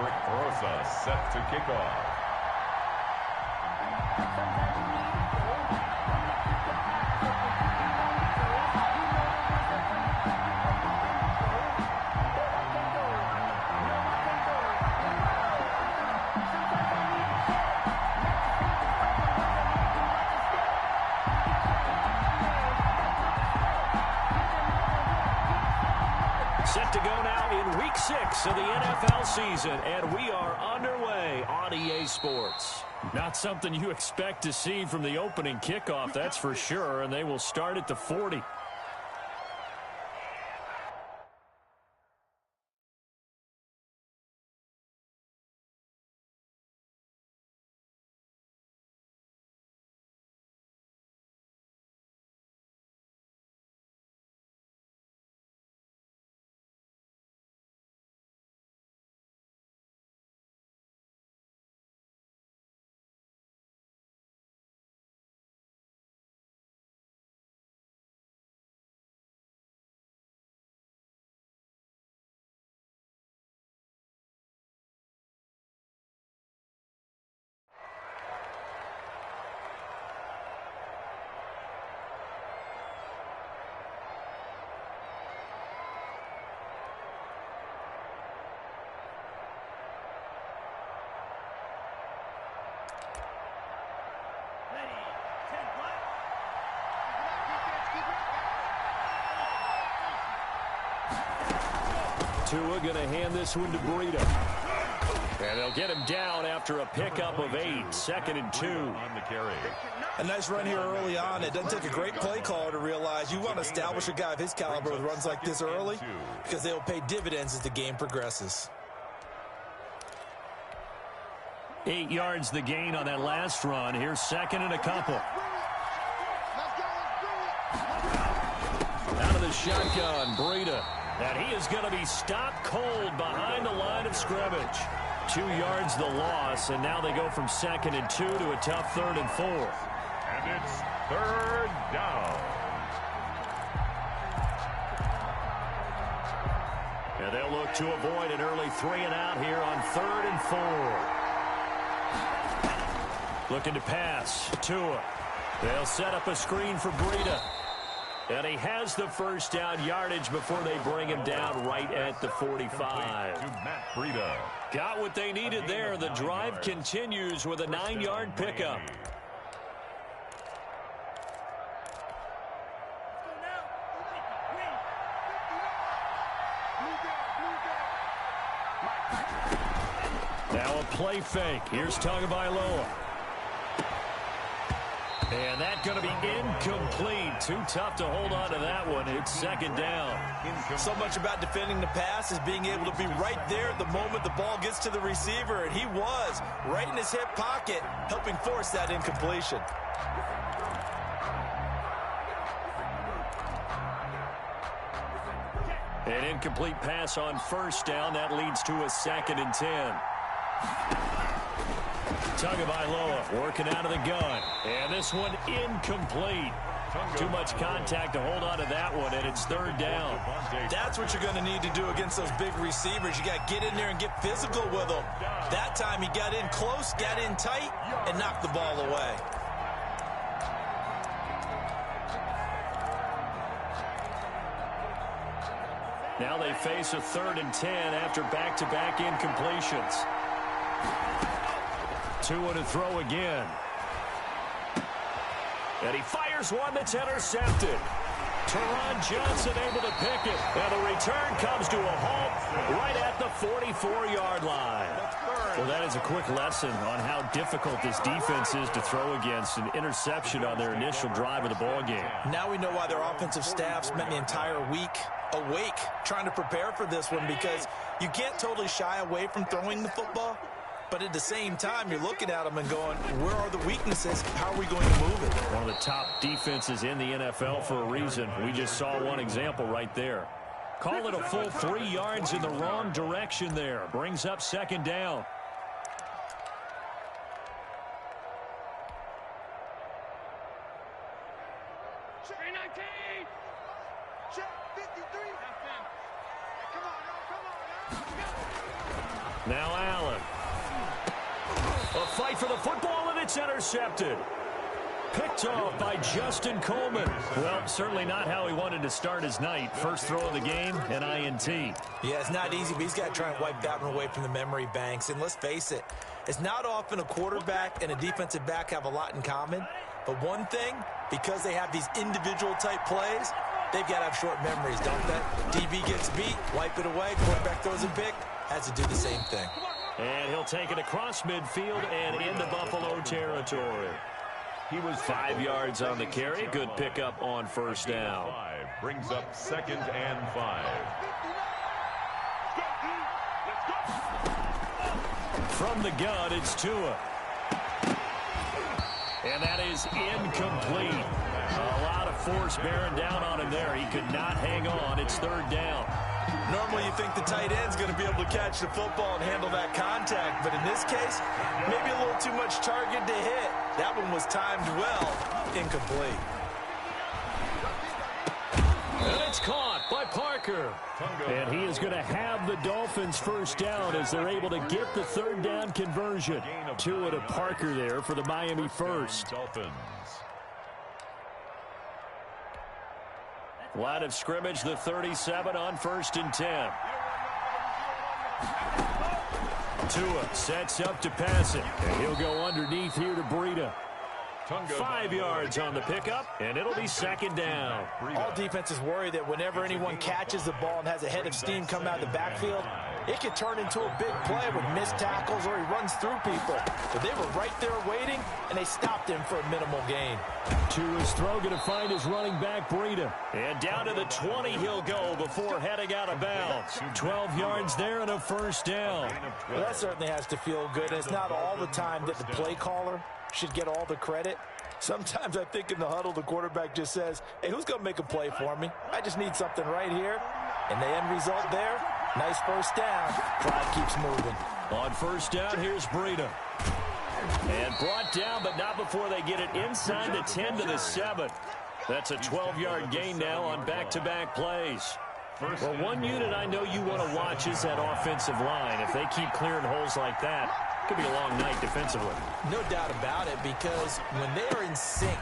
Patrick Rosa set to kick off. Set to go now in Week 6 of the NFL season, and we are underway on EA Sports. Not something you expect to see from the opening kickoff, that's for sure, and they will start at the 40. Tua going to hand this one to Breida. And they'll get him down after a pickup of 8. 2nd and 2. On the carry. A nice run here early on. It doesn't take a great play caller to realize you want to establish a guy of his caliber with runs like this early because they will pay dividends as the game progresses. 8 yards the gain on that last run. Here's 2nd and a couple. Out of the shotgun, Breida. And he is going to be stopped cold behind the line of scrimmage. 2 yards the loss, and now they go from 2nd and 2 to a tough 3rd and 4. And it's 3rd down. And they'll look to avoid an early 3 and out here on 3rd and 4. Looking to pass. Tua. They'll set up a screen for Breida. And he has the first down yardage before they bring him down right at the 45. To Matt Breida. Got what they needed there. The drive continues with a 9-yard pickup. Now a play fake. Here's Tagovailoa. And that's going to be incomplete. Too tough to hold on to that one. It's 2nd down. So much about defending the pass is being able to be right there at the moment the ball gets to the receiver. And he was right in his hip pocket, helping force that incompletion. An incomplete pass on 1st down. That leads to a 2nd and 10. Tagovailoa working out of the gun. And this one incomplete. Too much contact to hold on to that one, and it's 3rd down. That's what you're going to need to do against those big receivers. You got to get in there and get physical with them. That time he got in close, got in tight, and knocked the ball away. Now they face a 3rd and 10 after back-to-back incompletions. Tua to throw again. And he fires one that's intercepted. Teron Johnson able to pick it. And the return comes to a halt right at the 44-yard line. Well, that is a quick lesson on how difficult this defense is to throw against. An interception on their initial drive of the ballgame. Now we know why their offensive staff spent the entire week awake trying to prepare for this one, because you can't totally shy away from throwing the football. But at the same time, you're looking at them and going, where are the weaknesses? How are we going to move it? One of the top defenses in the NFL for a reason. We just saw one example right there. Call it a full 3 yards in the wrong direction there. Brings up 2nd down. Now Allen. A fight for the football, and it's intercepted. Picked off by Justin Coleman. Well, certainly not how he wanted to start his night. First throw of the game, an INT. Yeah, it's not easy, but he's got to try and wipe that one away from the memory banks. And let's face it, it's not often a quarterback and a defensive back have a lot in common. But one thing, because they have these individual type plays, they've got to have short memories, don't they? DB gets beat, wipe it away, quarterback throws a pick, has to do the same thing. And he'll take it across midfield and into Buffalo territory. He was 5 yards on the carry. Good pickup on first down. Brings up 2nd and 5. From the gun, it's Tua. And that is incomplete. A lot of force bearing down on him there. He could not hang on. It's 3rd down. Normally you think the tight end's going to be able to catch the football and handle that contact, but in this case, maybe a little too much target to hit. That one was timed well, incomplete. And it's caught by Parker. And he is going to have the Dolphins first down as they're able to get the 3rd down conversion. Tua to Parker there for the Miami first. Dolphins. Line of scrimmage, the 37 on 1st and 10. Tua sets up to pass it. And he'll go underneath here to Breida. 5 yards on the pickup, and it'll be 2nd down. All defenses worry that whenever anyone catches the ball and has a head of steam come out of the backfield, it could turn into a big play with missed tackles or he runs through people. But they were right there waiting, and they stopped him for a minimal gain. Tua's throw going to find his running back, Breida. And down to the 20 he'll go before heading out of bounds. 12 yards there and a first down. Well, that certainly has to feel good. And it's not all the time that the play caller should get all the credit. Sometimes I think in the huddle, the quarterback just says, hey, who's going to make a play for me? I just need something right here. And the end result there, nice first down. Drive keeps moving. On first down, here's Breida. And brought down, but not before they get it inside the 10 to the 7. That's a 12-yard gain now on back-to-back plays. Well, one unit I know you want to watch is that offensive line. If they keep clearing holes like that, it could be a long night defensively. No doubt about it, because when they are in sync,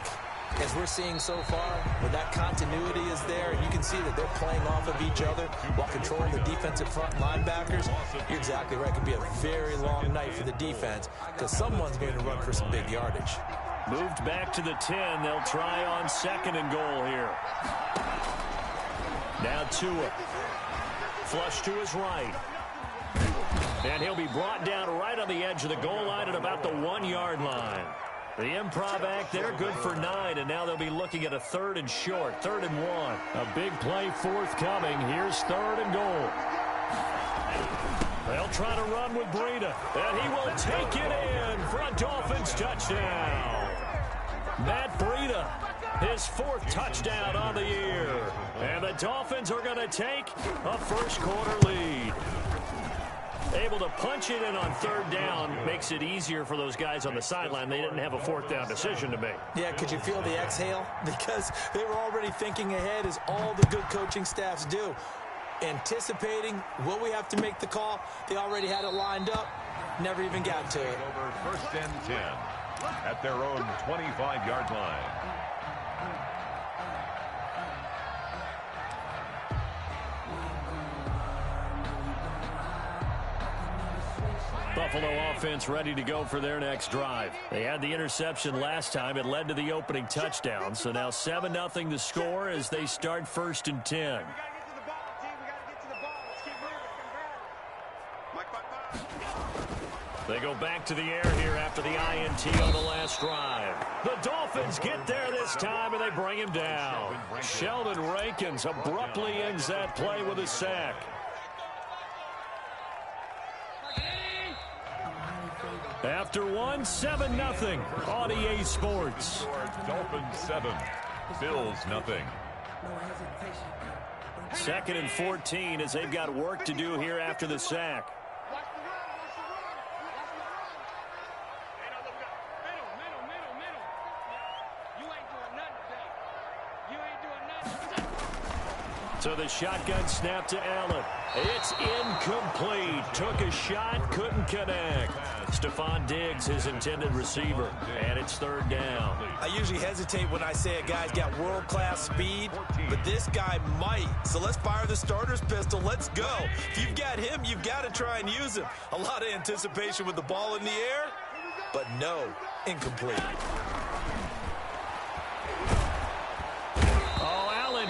as we're seeing so far, where that continuity is there, and you can see that they're playing off of each other while controlling the defensive front linebackers, you're exactly right. It could be a very long night for the defense because someone's going to run for some big yardage. Moved back to the 10. They'll try on 2nd and goal here. Now Tua. Flush to his right. And he'll be brought down right on the edge of the goal line at about the 1-yard line. The improv act there, good for 9, and now they'll be looking at a 3rd and short, 3rd and 1. A big play forthcoming. Here's 3rd and goal. They'll try to run with Breida, and he will take it in for a Dolphins touchdown. Matt Breida, his 4th touchdown on the year. And the Dolphins are going to take a first-quarter lead. Able to punch it in on 3rd down makes it easier for those guys on the sideline. They didn't have a 4th down decision to make. Yeah, could you feel the exhale? Because they were already thinking ahead, as all the good coaching staffs do. Anticipating, will we have to make the call? They already had it lined up. Never even got to it. Over 1st and 10 at their own 25-yard line. Buffalo offense ready to go for their next drive. They had the interception last time. It led to the opening touchdown. So now 7-0 to score as they start 1st and 10. They go back to the air here after the INT on the last drive. The Dolphins get there this time, and they bring him down. Sheldon Rankins abruptly ends that play with a sack. After 7-0 on EA Sports. Dolphins 7, Bills nothing. 2nd and 14 as they've got work to do here after the sack. So the shotgun snap to Allen. It's incomplete. Took a shot, couldn't connect. Stephon Diggs, his intended receiver, and it's third down. I usually hesitate when I say a guy's got world-class speed, but this guy might. So let's fire the starter's pistol. Let's go. If you've got him, you've got to try and use him. A lot of anticipation with the ball in the air, but no, incomplete.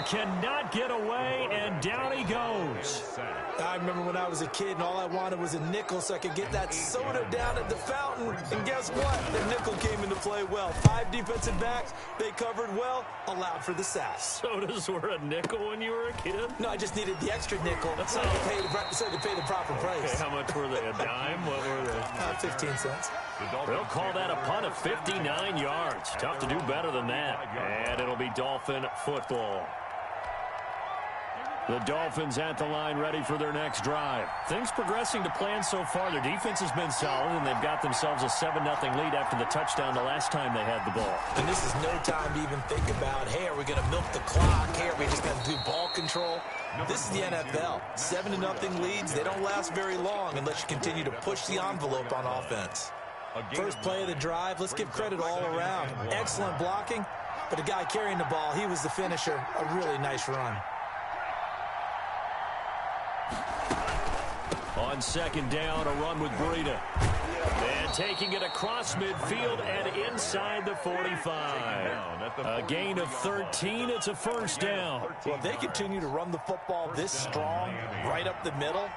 Cannot get away, and down he goes. I remember when I was a kid and all I wanted was a nickel so I could get that soda down at the fountain. And guess what? The nickel came into play well. 5 defensive backs, they covered well, allowed for the sack. Sodas were a nickel when you were a kid? No, I just needed the extra nickel so I could pay the proper price. Okay, how much were they? A dime? What were they? 15 cents. They'll call that a punt of 59 yards. Tough to do better than that. And it'll be Dolphin football. The Dolphins at the line ready for their next drive. Things progressing to plan so far. Their defense has been solid, and they've got themselves a 7-0 lead after the touchdown the last time they had the ball. And this is no time to even think about, hey, are we going to milk the clock? Hey, are we just going to do ball control? This is the NFL. 7-0 leads, they don't last very long unless you continue to push the envelope on offense. First play of the drive, let's give credit all around. Excellent blocking, but the guy carrying the ball, he was the finisher. A really nice run. On second down, a run with Breida. And taking it across midfield and inside the 45. A gain of 13. It's a first down. Well, if they continue to run the football this strong, right up the middle,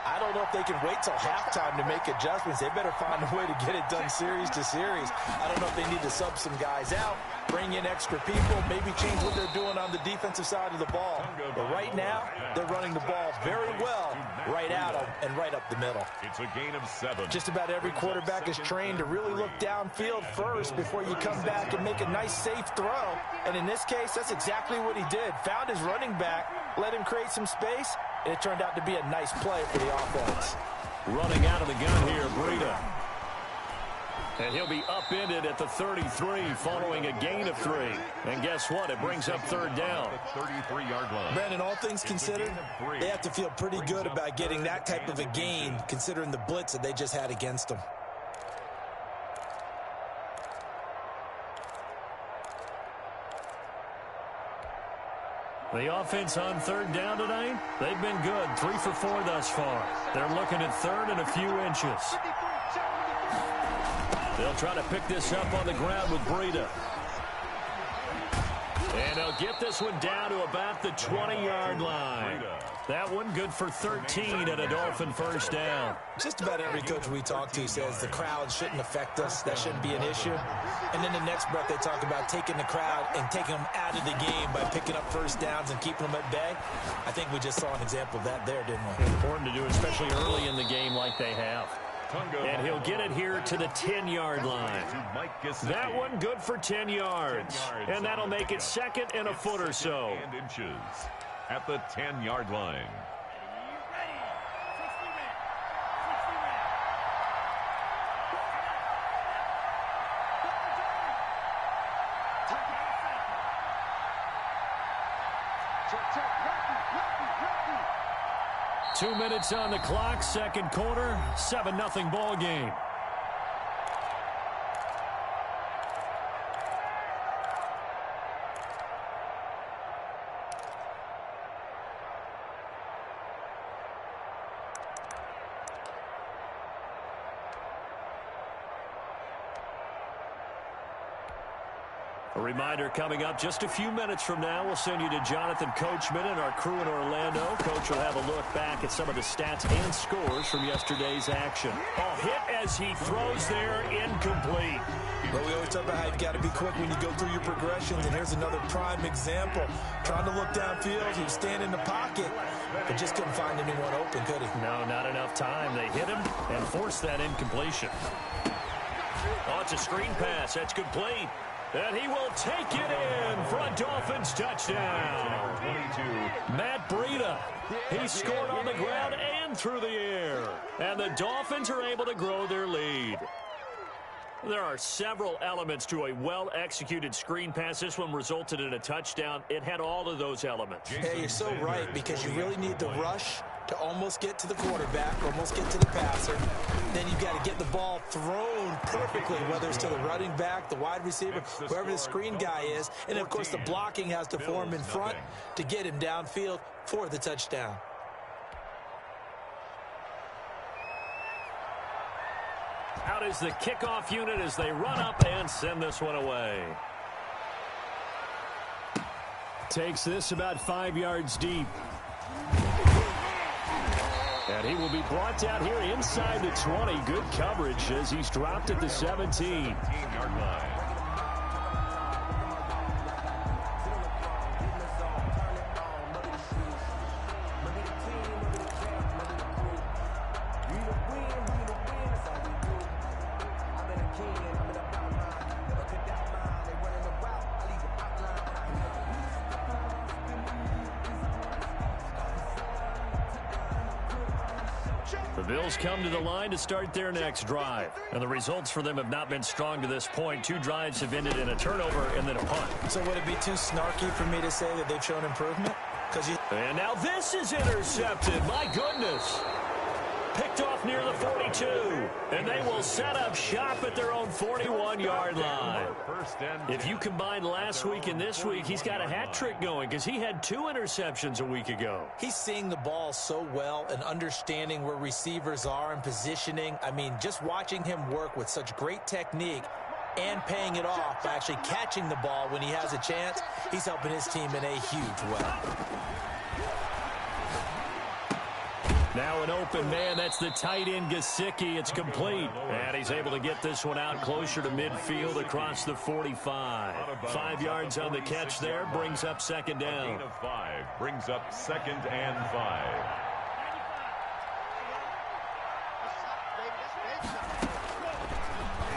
I don't know if they can wait till halftime to make adjustments. They better find a way to get it done series to series. I don't know if they need to sub some guys out, bring in extra people, maybe change what they're doing on the defensive side of the ball. But right now, they're running the ball very well right at them and right up the middle. It's a gain of 7. Just about every quarterback is trained to really look downfield first before you come back and make a nice, safe throw. And in this case, that's exactly what he did. Found his running back, let him create some space, and it turned out to be a nice play for the offense. Running out of the gun here, Breida. And he'll be upended at the 33 following a gain of 3. And guess what? It brings up third down. 33-yard line. Brandon, all things considered, they have to feel pretty good about getting that type of a gain considering the blitz that they just had against them. The offense on third down tonight, they've been good. 3 for 4 thus far. They're looking at third and a few inches. They'll try to pick this up on the ground with Breida. And they'll get this one down to about the 20-yard line. That one good for 13 and a Dolphin first down. Just about every coach we talk to says the crowd shouldn't affect us. That shouldn't be an issue. And then the next breath they talk about taking the crowd and taking them out of the game by picking up first downs and keeping them at bay. I think we just saw an example of that there, didn't we? Important to do, especially early in the game like they have. And he'll get it here to the 10-yard line. That one good for 10 yards. And that'll make it second and a foot or so. Inches at the 10-yard line. Two minutes on the clock, second quarter, 7-0 ball game. A reminder coming up just a few minutes from now, we'll send you to Jonathan Coachman and our crew in Orlando. Coach will have a look back at some of the stats and scores from yesterday's action. Oh, hit as he throws there, incomplete. But we always talk about how you've got to be quick when you go through your progressions, and here's another prime example. Trying to look downfield, he was standing in the pocket, but just couldn't find anyone open, could he? No, not enough time. They hit him and forced that incompletion. Oh, it's a screen pass. That's complete. And he will take it in for a Dolphins touchdown. 22. Matt Breida. He scored on the ground and through the air. And the Dolphins are able to grow their lead. There are several elements to a well-executed screen pass. This one resulted in a touchdown. It had all of those elements. Hey, you're so right, because you really need the rush to almost get to the quarterback, almost get to the passer. Then you've got to get the ball thrown perfectly, whether it's to the running back, the wide receiver, whoever the screen guy is. And, of course, the blocking has to form in front to get him downfield for the touchdown. Out is the kickoff unit as they run up and send this one away. Takes this about 5 yards deep. And he will be brought down here inside the 20. Good coverage as he's dropped at the 17-yard line. The Bills come to the line to start their next drive. And the results for them have not been strong to this point. 2 drives have ended in a turnover and then a punt. So would it be too snarky for me to say that they've shown improvement? And now this is intercepted. My goodness. Picked off near the 42. And they will set up shop at their own 41-yard line. If you combine last week and this week, he's got a hat trick going because he had 2 interceptions a week ago. He's seeing the ball so well and understanding where receivers are and positioning. I mean, just watching him work with such great technique and paying it off by actually catching the ball when he has a chance, he's helping his team in a huge way. Now an open man. That's the tight end, Gesicki. It's complete. And he's able to get this one out closer to midfield across the 45. 5 yards on the catch there. Brings up second down. 5 brings up 2nd and 5.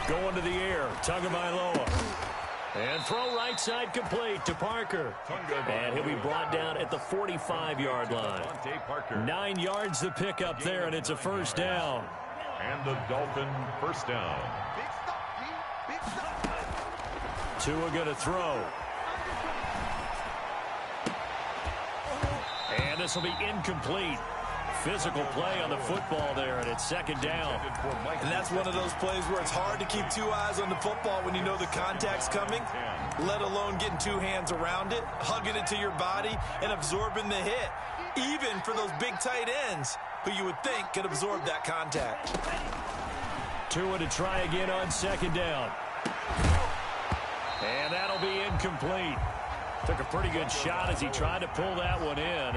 Going to the air. Tagovailoa. And throw right side complete to Parker. And he'll be brought down at the 45-yard line. 9 yards to pick up there, and it's a first down. And the Dolphin first down. Tua going to throw. And this will be incomplete. Physical play on the football there, and it's second down. And that's one of those plays where it's hard to keep 2 eyes on the football when you know the contact's coming, let alone getting 2 hands around it, hugging it to your body, and absorbing the hit, even for those big tight ends who you would think could absorb that contact. Tua to try again on second down. And that'll be incomplete. Took a pretty good shot as he tried to pull that one in.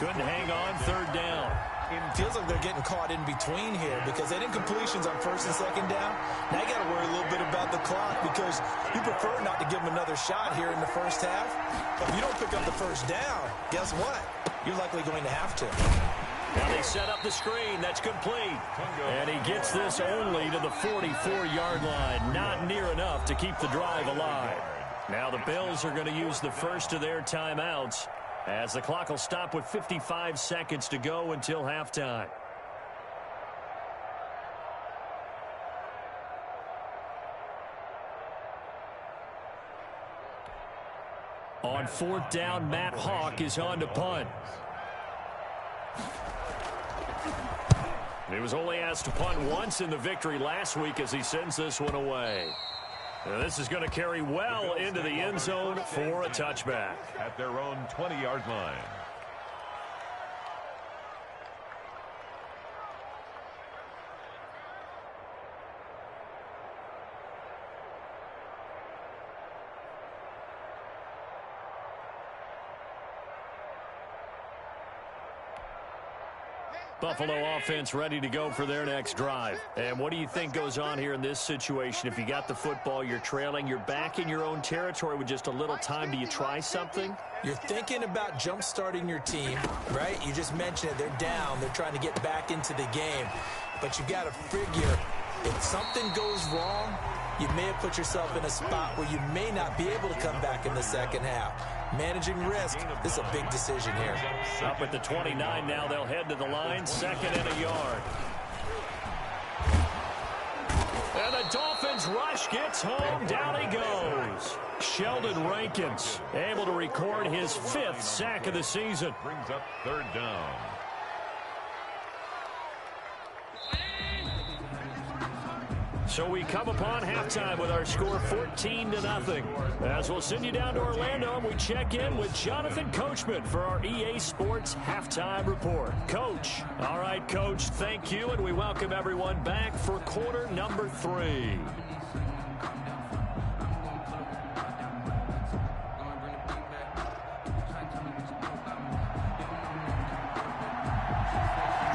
Couldn't hang on, third down. It feels like they're getting caught in between here because they didn't completions on first and second down. Now you got to worry a little bit about the clock because you prefer not to give them another shot here in the first half. But if you don't pick up the first down, guess what? You're likely going to have to. Now they set up the screen. That's complete. And he gets this only to the 44-yard line. Not near enough to keep the drive alive. Now the Bills are going to use the first of their timeouts as the clock will stop with 55 seconds to go until halftime. On fourth down, Matt Hawk is on to punt. He was only asked to punt once in the victory last week as he sends this one away. Now this is going to carry well into the end zone for a touchback. At their own 20-yard line. Buffalo offense ready to go for their next drive. And what do you think goes on here in this situation? If you got the football, you're trailing, you're back in your own territory with just a little time. Do you try something? You're thinking about jump-starting your team, right? You just mentioned it. They're down. They're trying to get back into the game. But you got to figure if something goes wrong, you may have put yourself in a spot where you may not be able to come back in the second half. Managing risk, this is a big decision here. Up at the 29 now, they'll head to the line, 2nd and a yard. And the Dolphins Dolphins rush gets home. Down he goes. Sheldon Rankins able to record his 5th sack of the season. Brings up 3rd down. So we come upon halftime with our score 14-0. As we'll send you down to Orlando, and we check in with Jonathan Coachman for our EA Sports Halftime Report. Coach. All right, Coach, thank you, and we welcome everyone back for quarter number 3.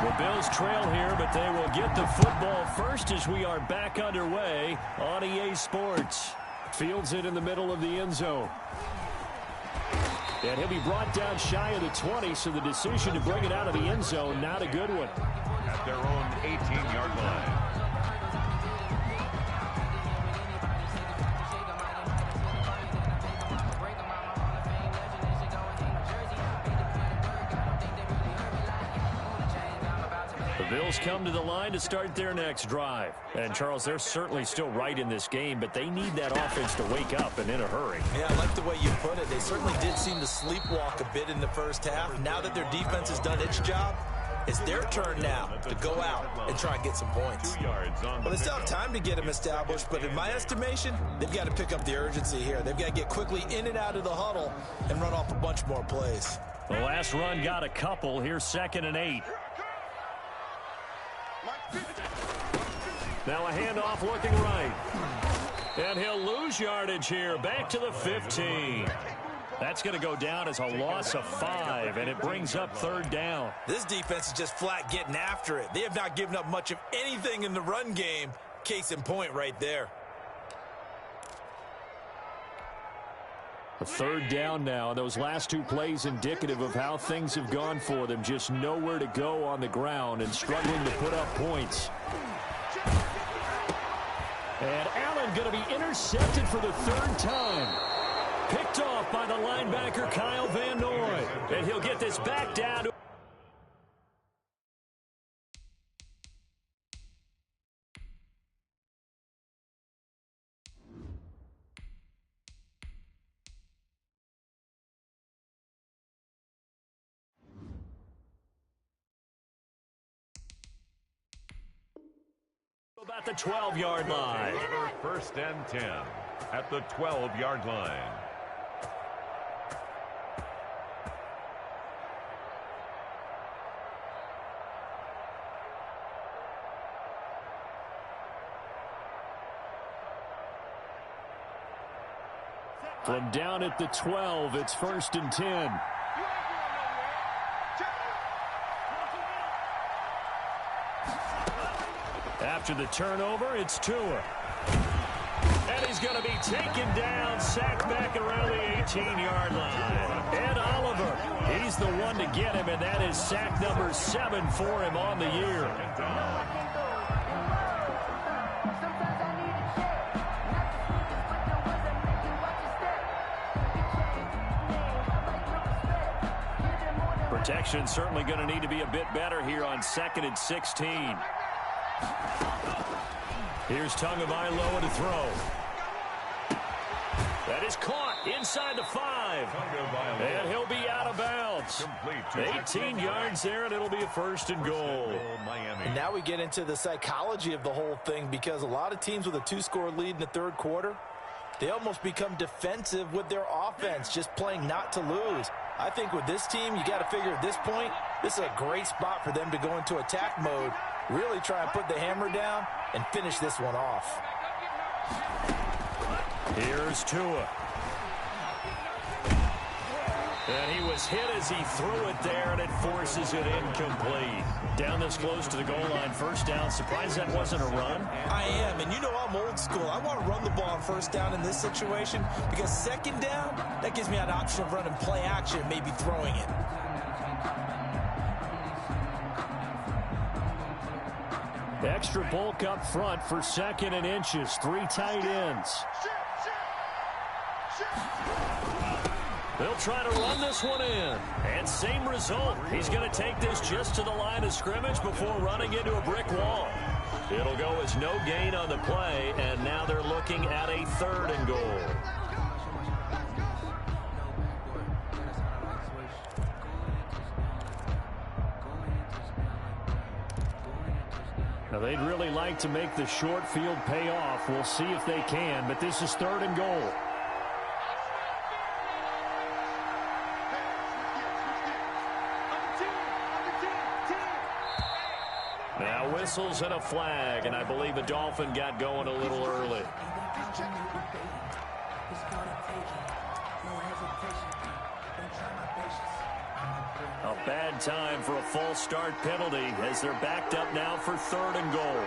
The Bills trail here, but they will get the football first as we are back underway on EA Sports. Fields it in the middle of the end zone. And he'll be brought down shy of the 20, so the decision to bring it out of the end zone, not a good one. At their own 18-yard line. Bills come to the line to start their next drive. And, Charles, they're certainly still right in this game, but they need that offense to wake up and in a hurry. Yeah, I like the way you put it. They certainly did seem to sleepwalk a bit in the first half. Now that their defense has done its job, it's their turn now to go out and try and get some points. Well, they still have time to get them established, but in my estimation, they've got to pick up the urgency here. They've got to get quickly in and out of the huddle and run off a bunch more plays. The last run got a couple. Here's 2nd and 8. Now a handoff looking right. And he'll lose yardage here. Back to the 15. That's going to go down as a loss of 5, and it brings up 3rd down. This defense is just flat getting after it. They have not given up much of anything in the run game. Case in point right there. A 3rd down now. Those last 2 plays indicative of how things have gone for them. Just nowhere to go on the ground and struggling to put up points. And Allen going to be intercepted for the 3rd time. Picked off by the linebacker Kyle Van Noy. And he'll get this back down to about the 12-yard line. 1st and 10 at the 12-yard line. From down at the 12, it's 1st and 10. After the turnover, it's Tua. And he's going to be taken down, sacked back around the 18-yard line. Ed Oliver, he's the one to get him, and that is sack number 7 for him on the year. Protection certainly going to need to be a bit better here on 2nd and 16. Here's Tagovailoa to throw. That is caught inside the 5. And he'll be out of bounds. 18 yards there, and it'll be a 1st and goal. And now we get into the psychology of the whole thing, because a lot of teams with a 2-score lead in the 3rd quarter, they almost become defensive with their offense, just playing not to lose. I think with this team, you got to figure at this point, this is a great spot for them to go into attack mode, really try and put the hammer down and finish this one off. Here's Tua. And he was hit as he threw it there, and it forces it incomplete. Down this close to the goal line, 1st down. Surprised that wasn't a run? I am, and you know I'm old school. I want to run the ball on 1st down in this situation, because 2nd down, that gives me an option of running play action, maybe throwing it. Extra bulk up front for 2nd and inches. 3 tight ends. They'll try to run this one in. And same result. He's going to take this just to the line of scrimmage before running into a brick wall. It'll go as no gain on the play, and now they're looking at a 3rd and goal. Now, they'd really like to make the short field pay off. We'll see if they can, but this is 3rd and goal. Now whistles and a flag, and I believe a Dolphin got going a little early. A bad time for a false start penalty as they're backed up now for 3rd and goal.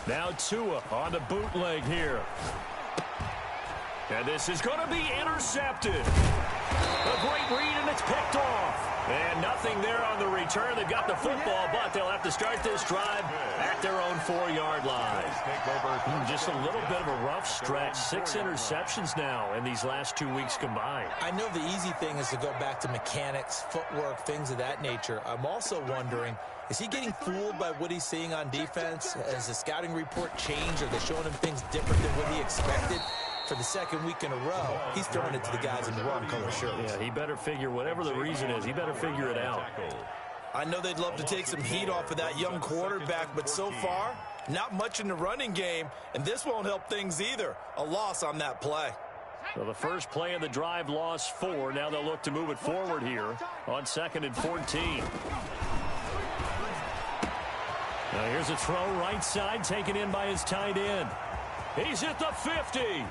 Now Tua on the bootleg here. And this is going to be intercepted. A great read, and it's picked off. And nothing there on the return. They've got the football, but they'll have to start this drive at their own 4-yard line. Just a little bit of a rough stretch. 6 interceptions now in these last 2 weeks combined. I know the easy thing is to go back to mechanics, footwork, things of that nature. I'm also wondering, is he getting fooled by what he's seeing on defense? Has the scouting report changed? Are they showing him things different than what he expected? For the 2nd week in a row, he's throwing it to the guys in the wrong color shirts. Yeah, he better figure, whatever the reason is, he better figure it out. I know they'd love to take some heat off of that young quarterback, but so far, not much in the running game, and this won't help things either. A loss on that play. So the first play of the drive lost 4. Now they'll look to move it forward here on 2nd and 14. Now here's a throw right side taken in by his tight end. He's at the 50.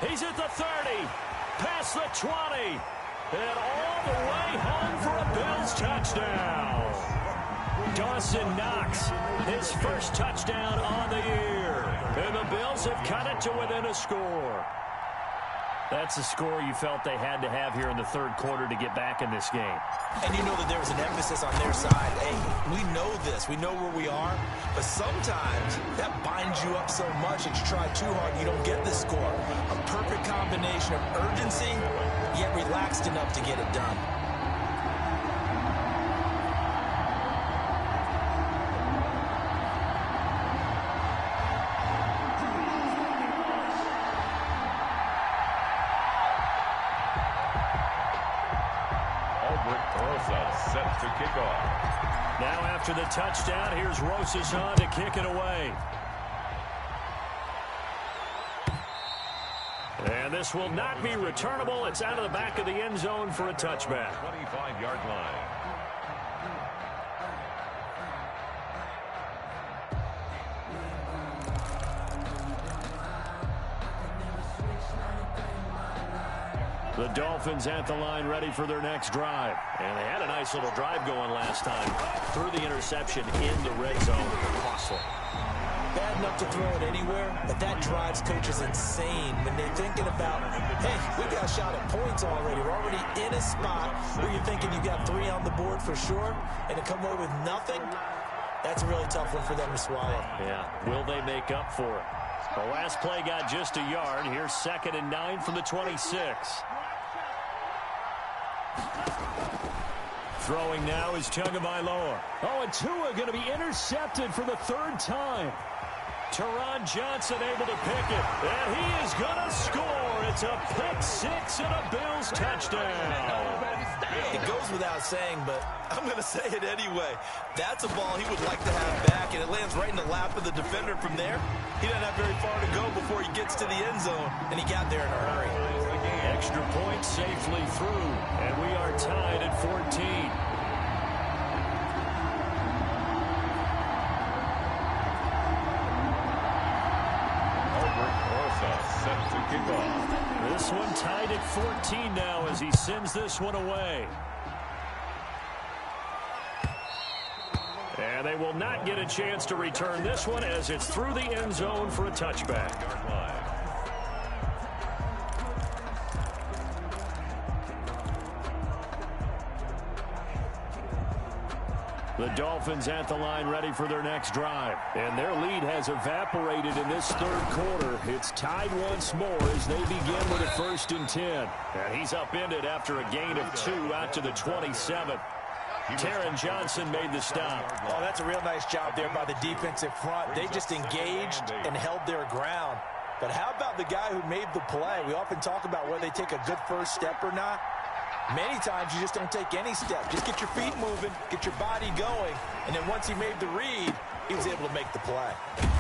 He's at the 30. Past the 20. And all the way home for a Bills touchdown. Dawson Knox, his first touchdown on the year. And the Bills have cut it to within a score. That's a score you felt they had to have here in the 3rd quarter to get back in this game. And you know that there was an emphasis on their side. Hey, we know this. We know where we are. But sometimes that binds you up so much that you try too hard, you don't get the score. A perfect combination of urgency, yet relaxed enough to get it done. Set to kick off. Now after the touchdown, here's Rosas on to kick it away. And this will not be returnable. It's out of the back of the end zone for a touchback. 25-yard line. The Dolphins at the line ready for their next drive. And they had a nice little drive going last time. Threw the interception in the red zone. Costly. Bad enough to throw it anywhere, but that drives coaches insane when they're thinking about, hey, we got a shot at points already. We're already in a spot where you're thinking you got 3 on the board for sure, and to come away with nothing, that's a really tough one for them to swallow. Yeah, will they make up for it? The last play got just a yard. Here's 2nd and 9 from the 26. Throwing now is Tagovailoa. Oh, and Tua going to be intercepted for the 3rd time. Teron Johnson able to pick it, and he is going to score. It's a pick 6 and a Bills touchdown. It goes without saying, but I'm going to say it anyway. That's a ball he would like to have back, and it lands right in the lap of the defender from there. He doesn't have very far to go before he gets to the end zone, and he got there in a hurry. Extra point safely through, and we are tied at 14. Set to kick off. This one tied at 14 now as he sends this one away. And they will not get a chance to return this one as it's through the end zone for a touchback. The Dolphins at the line ready for their next drive. And their lead has evaporated in this third quarter. It's tied once more as they begin with a 1st and 10. And he's upended after a gain of 2 out to the 27. Taron Johnson made the stop. Oh, that's a real nice job there by the defensive front. They just engaged and held their ground. But how about the guy who made the play? We often talk about whether they take a good first step or not. Many times you just don't take any step. Just get your feet moving, get your body going, and then once he made the read, he was able to make the play.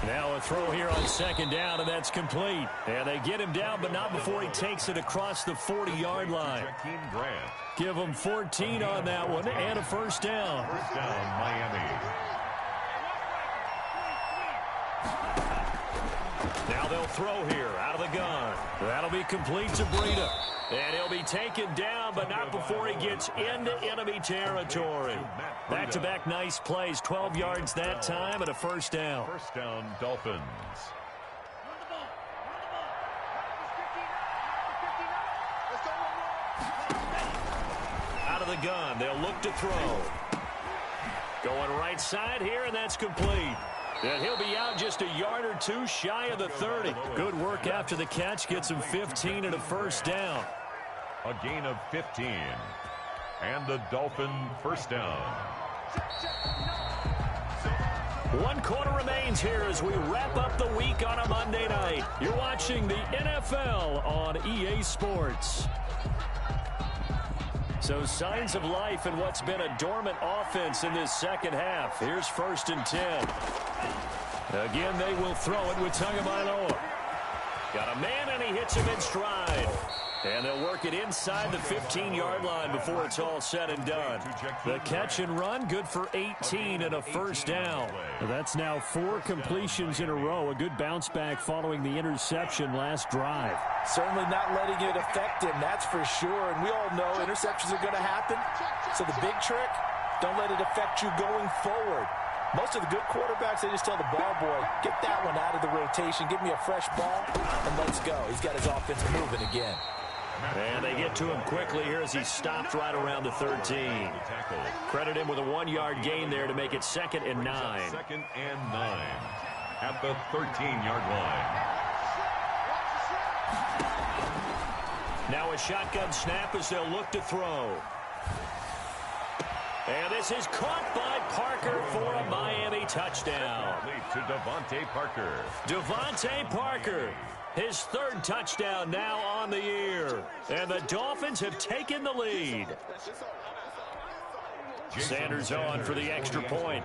Now a throw here on 2nd down, and that's complete. And they get him down, but not before he takes it across the 40-yard line. Give him 14 on that one and a 1st down. 1st down, Miami. Now they'll throw here out of the gun. That'll be complete to Breida. And he'll be taken down, but not before he gets into enemy territory. Back-to-back nice plays, 12 yards that time and a 1st down. 1st down, Dolphins. Out of the gun, they'll look to throw. Going right side here, and that's complete. And he'll be out just a yard or 2 shy of the 30. Good work after the catch. Gets him 15 and a 1st down. A gain of 15. And the Dolphin 1st down. 1 quarter remains here as we wrap up the week on a Monday night. You're watching the NFL on EA Sports. So signs of life in what's been a dormant offense in this second half. Here's 1st and 10. Again, they will throw it with Tagovailoa. Got a man, and he hits him in stride. And they'll work it inside the 15-yard line before it's all said and done. The catch and run, good for 18 and a 1st down. That's now 4 completions in a row. A good bounce back following the interception last drive. Certainly not letting it affect him, that's for sure. And we all know interceptions are going to happen. So the big trick, don't let it affect you going forward. Most of the good quarterbacks, they just tell the ball boy, get that one out of the rotation, give me a fresh ball, and let's go. He's got his offense moving again. And they get to him quickly here as he stopped right around the 13. Credit him with a 1-yard gain there to make it 2nd and 9. 2nd and 9 at the 13-yard line. Now a shotgun snap as they'll look to throw. And this is caught by Parker for a Miami touchdown. To Devontae Parker. Devontae Parker. His 3rd touchdown now on the year. And the Dolphins have taken the lead. Sanders on for the extra point.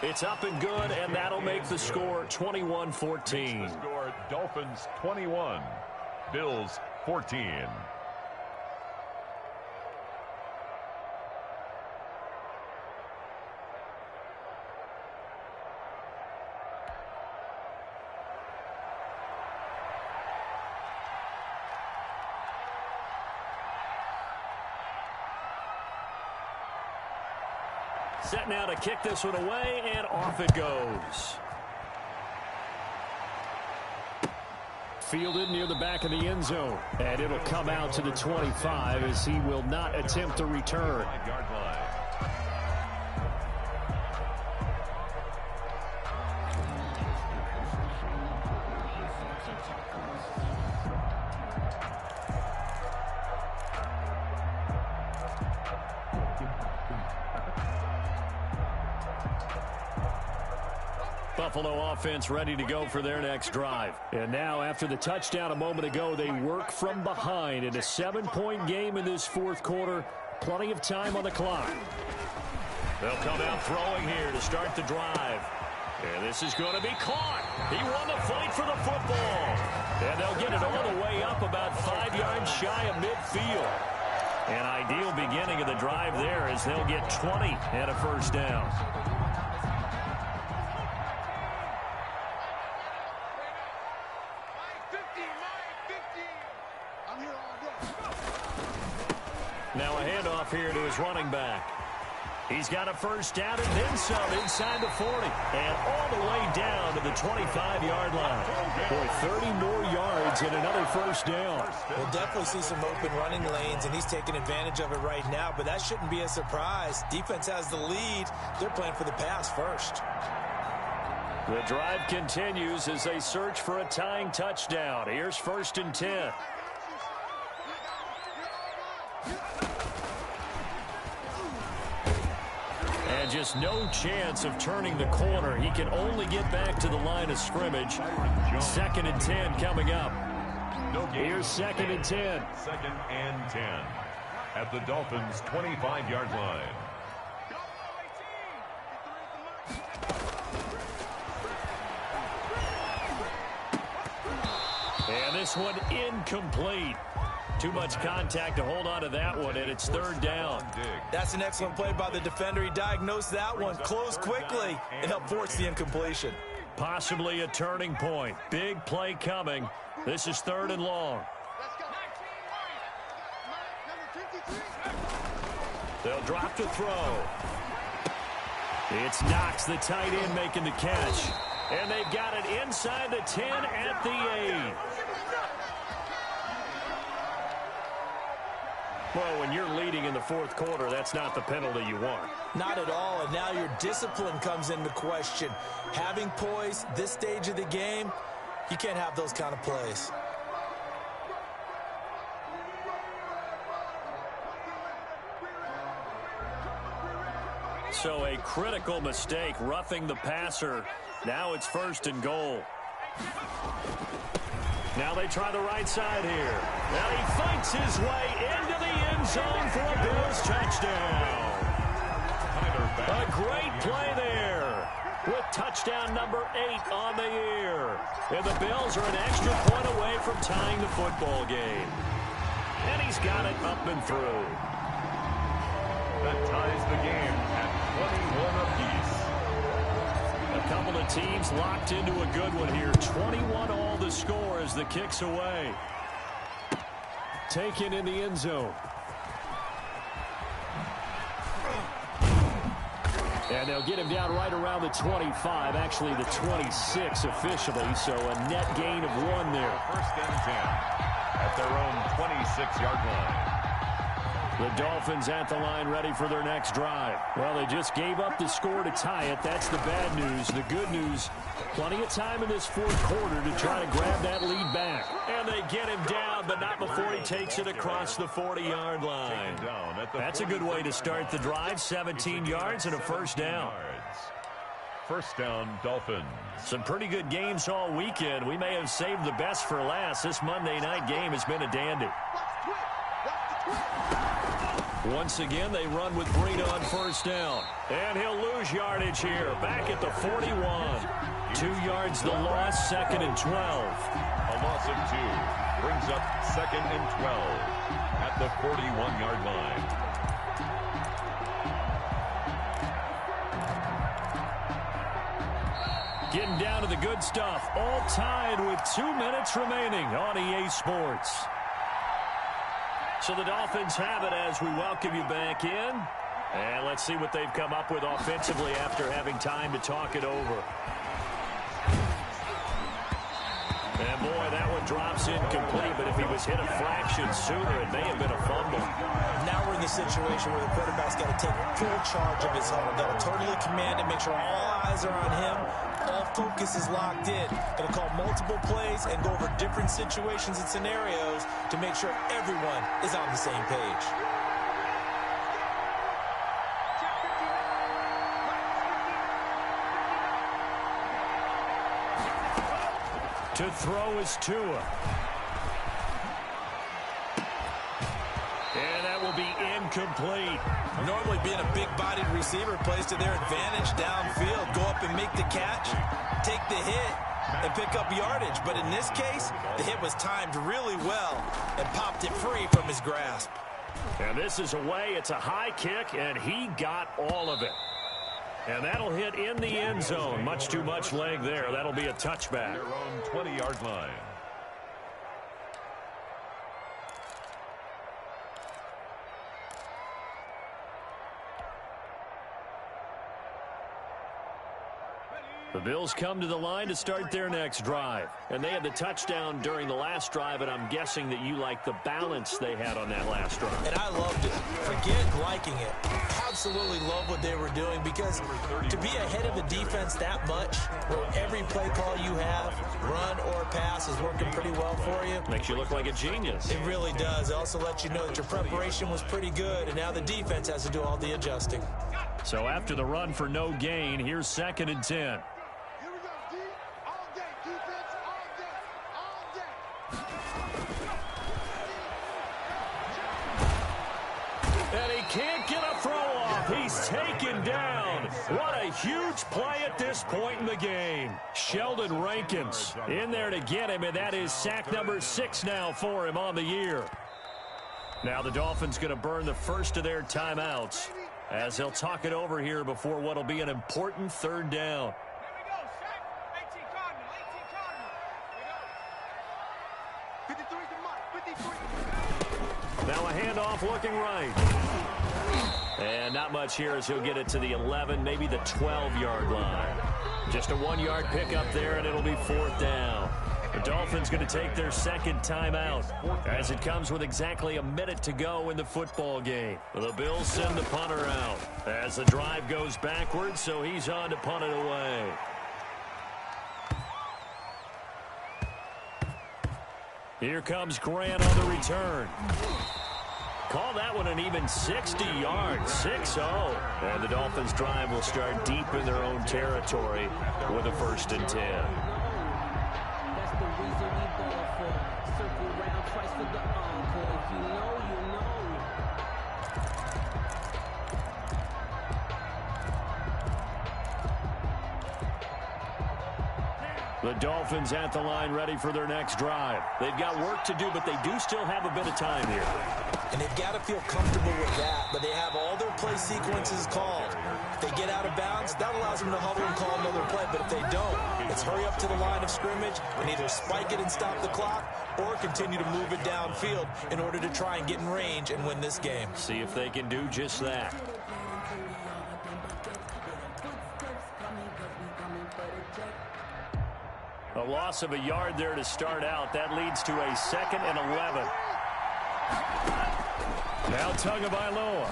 It's up and good, and that'll make the score 21-14. Score Dolphins 21, Bills 14. Set now to kick this one away, and off it goes. Fielded near the back of the end zone. And it'll come out to the 25 as he will not attempt to return. Buffalo offense ready to go for their next drive. And now, after the touchdown a moment ago, they work from behind in a 7-point game in this 4th quarter. Plenty of time on the clock. They'll come out throwing here to start the drive. And this is going to be caught. He won the fight for the football. And they'll get it all the way up about 5 yards shy of midfield. An ideal beginning of the drive there as they'll get 20 and a 1st down. Now a handoff here to his running back. He's got a first down and then some inside the 40. And all the way down to the 25-yard line. Boy, 30 more yards and another first down. We'll definitely see some open running lanes, and he's taking advantage of it right now, but that shouldn't be a surprise. Defense has the lead. They're playing for the pass first. The drive continues as they search for a tying touchdown. Here's 1st and 10. And just no chance of turning the corner. He can only get back to the line of scrimmage. 2nd and 10 coming up. Here's 2nd and 10. 2nd and 10 at the Dolphins' 25-yard line. And this one incomplete. Too much contact to hold on to that one, and it's 3rd down. That's an excellent play by the defender. He diagnosed that one, closed quickly, and helped force the incompletion. Possibly a turning point. Big play coming. This is 3rd and long. They'll drop to throw. It's Knox, the tight end, making the catch. And they've got it inside the 10 at the 8. Well, when you're leading in the 4th quarter, that's not the penalty you want. Not at all, and now your discipline comes into question. Having poise this stage of the game, you can't have those kind of plays. So a critical mistake, roughing the passer. Now it's 1st and goal. Now they try the right side here. Now he fights his way into the end zone for a Bills touchdown. A great play there with touchdown number 8 on the year. And the Bills are an extra point away from tying the football game. And he's got it up and through. That ties the game at 21 apiece. A couple of teams locked into a good one here. 21 all the score as the kick's away. Taken in the end zone. And they'll get him down right around the 25, actually the 26 officially, so a net gain of 1 there. 1st and 10 at their own 26-yard line. The Dolphins at the line ready for their next drive. Well, they just gave up the score to tie it. That's the bad news. The good news, plenty of time in this 4th quarter to try to grab that lead back. And they get him down, but not before he takes it across the 40-yard line. That's a good way to start the drive. 17 yards and a 1st down. 1st down, Dolphins. Some pretty good games all weekend. We may have saved the best for last. This Monday night game has been a dandy. Once again, they run with Breida on 1st down. And he'll lose yardage here. Back at the 41. 2 yards the loss, 2nd and 12. A loss of 2 brings up 2nd and 12 at the 41-yard line. Getting down to the good stuff. All tied with 2 minutes remaining on EA Sports. So the Dolphins have it as we welcome you back in. And let's see what they've come up with offensively after having time to talk it over. And boy, that one drops incomplete, but if he was hit a fraction sooner, it may have been a fumble. Now we're in the situation where the quarterback's got to take full charge of his own. Got to totally command it, make sure all eyes are on him. All focus is locked in. Going to call multiple plays and go over different situations and scenarios to make sure everyone is on the same page. To throw is Tua. And that will be incomplete. Normally being a big-bodied receiver plays to their advantage downfield. Go up and make the catch, take the hit, and pick up yardage. But in this case, the hit was timed really well and popped it free from his grasp. And this is away. It's a high kick, and he got all of it. And that'll hit in the end zone. Much too much leg there. That'll be a touchback. Their own 20-yard line. The Bills come to the line to start their next drive. And they had the touchdown during the last drive, and I'm guessing that you like the balance they had on that last drive. And I loved it. Forget liking it. Absolutely love what they were doing, because to be ahead of a defense that much, where every play call you have, run or pass, is working pretty well for you. Makes you look like a genius. It really does. It also lets you know that your preparation was pretty good, and now the defense has to do all the adjusting. So after the run for no gain, here's 2nd and 10. And he can't get a throw off. He's taken down. What a huge play at this point in the game. Sheldon Rankins in there to get him, and that is sack number 6 now for him on the year. Now the Dolphins going to burn the first of their timeouts as they'll talk it over here before what will be an important 3rd down. Now a handoff looking right. And not much here as he'll get it to the 11, maybe the 12-yard line. Just a 1-yard pickup there, and it'll be 4th down. The Dolphins going to take their 2nd timeout as it comes with exactly a minute to go in the football game. The Bills send the punter out as the drive goes backwards, so he's on to punt it away. Here comes Grant on the return. Call that one an even 60 yards, 6-0. And the Dolphins drive will start deep in their own territory with a 1st and 10. That's the reason we ball for. Circle round twice for the encore. If you know, you know. The Dolphins at the line ready for their next drive. They've got work to do, but they do still have a bit of time here. And they've got to feel comfortable with that, but they have all their play sequences called. If they get out of bounds, that allows them to huddle and call another play, but if they don't, it's hurry up to the line of scrimmage and either spike it and stop the clock or continue to move it downfield in order to try and get in range and win this game. See if they can do just that. A loss of a yard there to start out. That leads to a 2nd and 11. Now Tagovailoa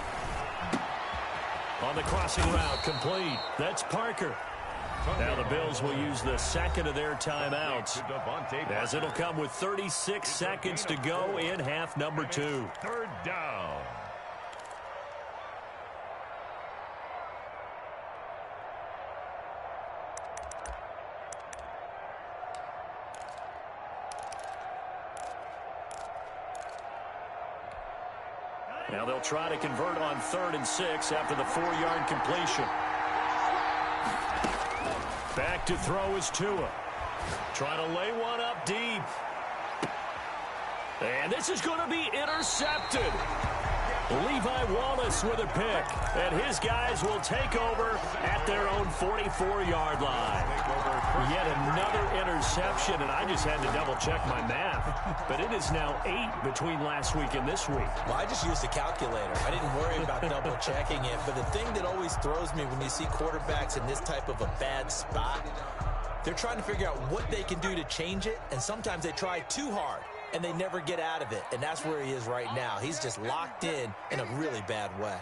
on the crossing route, complete. That's Parker. Now the Bills will use the 2nd of their timeouts as it'll come with 36 seconds to go in half number 2. 3rd down. Now they'll try to convert on 3rd and 6 after the 4-yard completion. Back to throw is Tua. Trying to lay one up deep. And this is going to be intercepted. Levi Wallace with a pick. And his guys will take over at their own 44-yard line. Yet another interception, and I just had to double-check my math. But it is now 8 between last week and this week. Well, I just used a calculator. I didn't worry about double-checking it. But the thing that always throws me when you see quarterbacks in this type of a bad spot, they're trying to figure out what they can do to change it, and sometimes they try too hard, and they never get out of it. And that's where he is right now. He's just locked in a really bad way.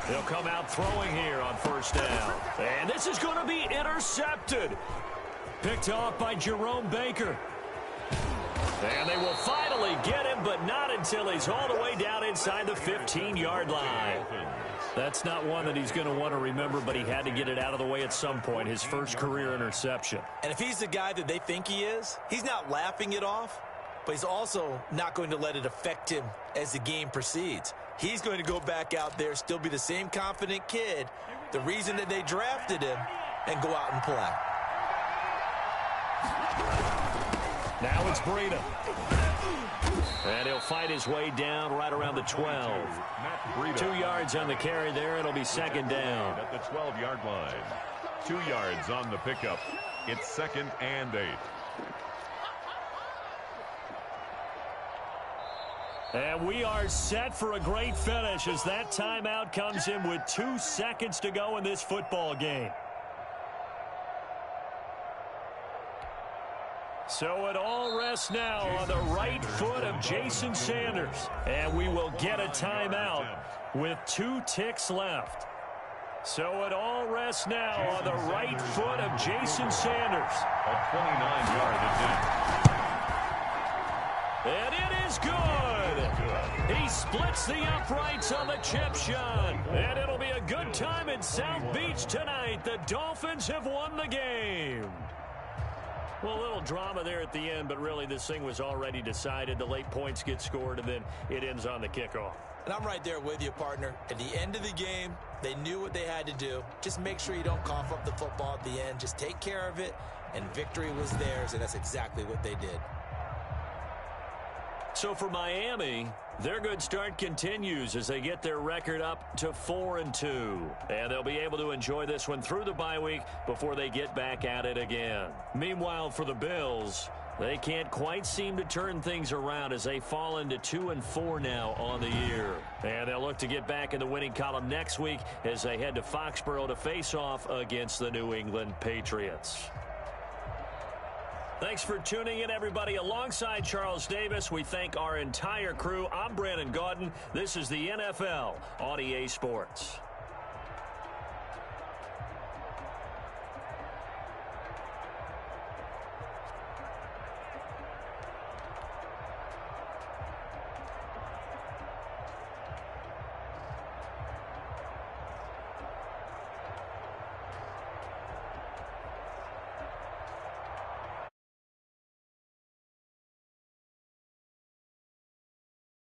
They'll come out throwing here on 1st down. And this is going to be intercepted. Picked off by Jerome Baker. And they will finally get him, but not until he's all the way down inside the 15-yard line. That's not one that he's going to want to remember, but he had to get it out of the way at some point, his first career interception. And if he's the guy that they think he is, he's not laughing it off, but he's also not going to let it affect him as the game proceeds. He's going to go back out there, still be the same confident kid, the reason that they drafted him, and go out and play. Now it's Breida. And he'll fight his way down right around the 12. 2 yards on the carry there. It'll be 2nd down. At the 12-yard line. 2 yards on the pickup. It's 2nd and 8. And we are set for a great finish as that timeout comes in with 2 seconds to go in this football game. So it all rests now on the right foot of Jason Sanders. And we will get a timeout with 2 ticks left. So it all rests now on the right foot of Jason Sanders. A 29-yard attempt. And it is good. He splits the uprights on the chip shot. And it'll be a good time in South Beach tonight. The Dolphins have won the game. Well, a little drama there at the end, but really this thing was already decided. The late points get scored, and then it ends on the kickoff. And I'm right there with you, partner. At the end of the game, they knew what they had to do. Just make sure you don't cough up the football at the end. Just take care of it, and victory was theirs, and that's exactly what they did. So for Miami, their good start continues as they get their record up to 4-2. And they'll be able to enjoy this one through the bye week before they get back at it again. Meanwhile, for the Bills, they can't quite seem to turn things around as they fall into 2-4 now on the year. And they'll look to get back in the winning column next week as they head to Foxborough to face off against the New England Patriots. Thanks for tuning in, everybody. Alongside Charles Davis, we thank our entire crew. I'm Brandon Gaudin. This is the NFL on EA Sports.